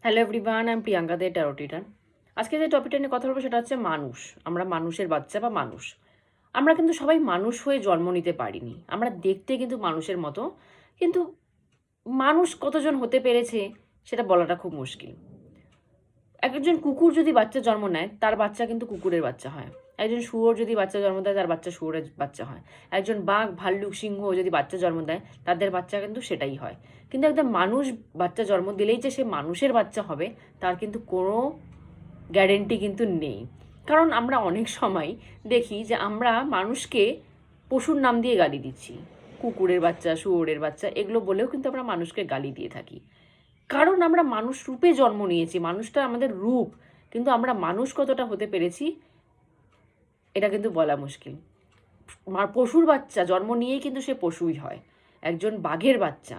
Hello everyone, আমি প্রিয়াঙ্কা দে, taro reader. আজকে যে টপিকটা নিয়ে কথা বলবো সেটা হচ্ছে মানুষ। আমরা মানুষের বাচ্চা বা মানুষ। আমরা কিন্তু সবাই মানুষ হয়ে জন্ম নিতে পারিনি। আমরা দেখতে কিন্তু মানুষের মতো, কিন্তু মানুষ কতজন হতে পেরেছে সেটা বলাটা খুব মুশকিল। একজন কুকুর যদি বাচ্চা জন্ম নেয়, তার বাচ্চা কিন্তু কুকুরের বাচ্চা হয়। একজন শুয়োর যদি বাচ্চা জন্ম দেয়, তার বাচ্চা শুয়োরের বাচ্চা হয়। একজন বাঘ, ভাল্লুক, সিংহ যদি বাচ্চা জন্ম দেয়, তাদের বাচ্চা কিন্তু সেটাই হয়। কিন্তু একদম মানুষ বাচ্চা জন্ম দিলেই যে সে মানুষের বাচ্চা হবে, তার কিন্তু কোনো গ্যারেন্টি কিন্তু নেই। কারণ আমরা অনেক সময় দেখি যে আমরা মানুষকে পশুর নাম দিয়ে গালি দিচ্ছি। কুকুরের বাচ্চা, শুয়োরের বাচ্চা, এগুলো বলেও কিন্তু আমরা মানুষকে গালি দিয়ে থাকি। কারণ আমরা মানুষ রূপে জন্ম নিয়েছি, মানুষটা আমাদের রূপ, কিন্তু আমরা মানুষ কতটা হতে পেরেছি এটা কিন্তু বলা মুশকিল। পশুর বাচ্চা জন্ম নিয়েই কিন্তু সে পশুই হয়। একজন বাঘের বাচ্চা,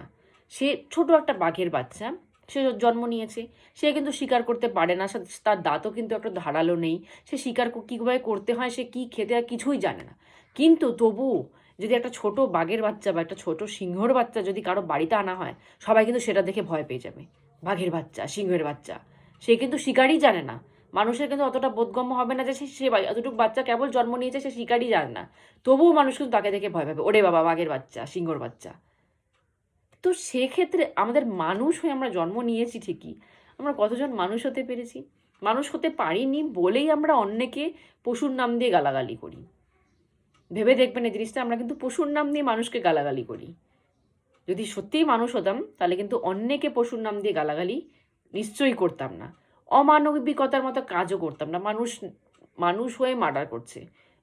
সে ছোট একটা বাঘের বাচ্চা, সে জন্ম নিয়েছে, সে কিন্তু শিকার করতে পারে না, তার দাঁতও কিন্তু একটা ধারালো নেই, সে শিকার কীভাবে করতে হয়, সে কী খেতে হয় কিছুই জানে না। কিন্তু তবুও যদি একটা ছোট বাঘের বাচ্চা বা একটা ছোট সিংহর বাচ্চা যদি কারো বাড়িতে আনা হয়, সবাই কিন্তু সেটা দেখে ভয় পেয়ে যাবে। বাঘের বাচ্চা, সিংহের বাচ্চা, সে কিন্তু শিকারই জানে না। মানুষের কিন্তু অতটা বোধগম্য হবে না যে সে এতটুকু বাচ্চা কেবল জন্ম নিয়েছে, সে শিকারই জানে না। তবুও মানুষ কিন্তু তাকে দেখে ভয় পাবে, ওরে বাবা বাঘের বাচ্চা, সিংহর বাচ্চা। তো সেক্ষেত্রে আমাদের মানুষ হয়ে আমরা জন্ম নিয়েছি ঠিকই, আমরা কতজন মানুষ হতে পেরেছি? মানুষ হতে পারিনি বলেই আমরা অন্যকে পশুর নাম দিয়ে গালাগালি করি। ভেবে দেখবেন এই জিনিসটা, আমরা কিন্তু পশুর নাম দিয়ে মানুষকে গালাগালি করি। যদি সত্যিই মানুষ হতাম তাহলে কিন্তু অন্যকে পশুর নাম দিয়ে গালাগালি নিশ্চয়ই করতাম না। অমানবিকতার মতো কাজও করতাম না। মানুষ মানুষ হয়ে মার্ডার করছে,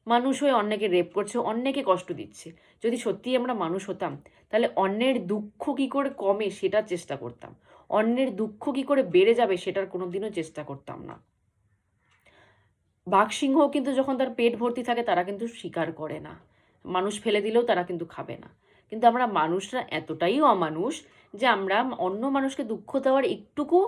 মানুষ হয়ে অন্যকে রেপ করছে, অন্যকে কষ্ট দিচ্ছে। যদি সত্যিই আমরা মানুষ হতাম তাহলে অন্যের দুঃখ কী করে কমে সেটার চেষ্টা করতাম, অন্যের দুঃখ কী করে বেড়ে যাবে সেটার কোনোদিনও চেষ্টা করতাম না। বাঘ সিংহ কিন্তু যখন তার পেট ভর্তি থাকে তারা কিন্তু শিকার করে না, মানুষ ফেলে দিলেও তারা কিন্তু খাবে না। কিন্তু আমরা মানুষরা এতটাই অমানুষ যে আমরা অন্য মানুষকে দুঃখ দেওয়ার একটুকু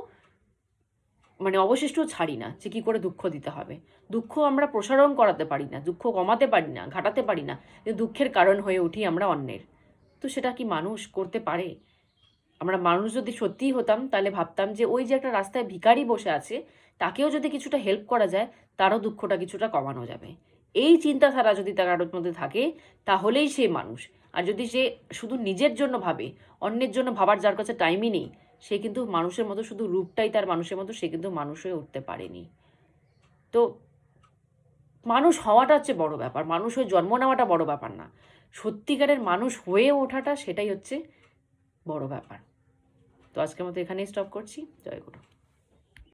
অবশিষ্টও ছাড়ি না, যে কী করে দুঃখ দিতে হবে। দুঃখ আমরা প্রসারণ করাতে পারি না, দুঃখ কমাতে পারি না, ঘাটাতে পারি না, কিন্তু দুঃখের কারণ হয়ে উঠি আমরা অন্যের। তো সেটা কি মানুষ করতে পারে? আমরা মানুষ যদি সত্যিই হতাম তাহলে ভাবতাম যে ওই যে একটা রাস্তায় ভিখারি বসে আছে, তাকেও যদি কিছুটা হেল্প করা যায়, তারও দুঃখটা কিছুটা কমানো যাবে। এই চিন্তাধারা যদি তার কারোর মধ্যে থাকে, তাহলেই সে মানুষ। আর যদি সে শুধু নিজের জন্য ভাবে, অন্যের জন্য ভাবার যার কাছে টাইমই নেই, সে কিন্তু মানুষের মতো, শুধু রূপটাই তার মানুষের মতো, সে কিন্তু মানুষ হয়ে উঠতে পারেনি। তো মানুষ হওয়াটা হচ্ছে বড় ব্যাপার, মানুষ হয়ে জন্ম নেওয়াটা বড় ব্যাপার না। সত্যিকারের মানুষ হয়ে ওঠাটা, সেটাই হচ্ছে বড় ব্যাপার। তো আজকের মতো এখানেই স্টপ করছি। জয় গুরু।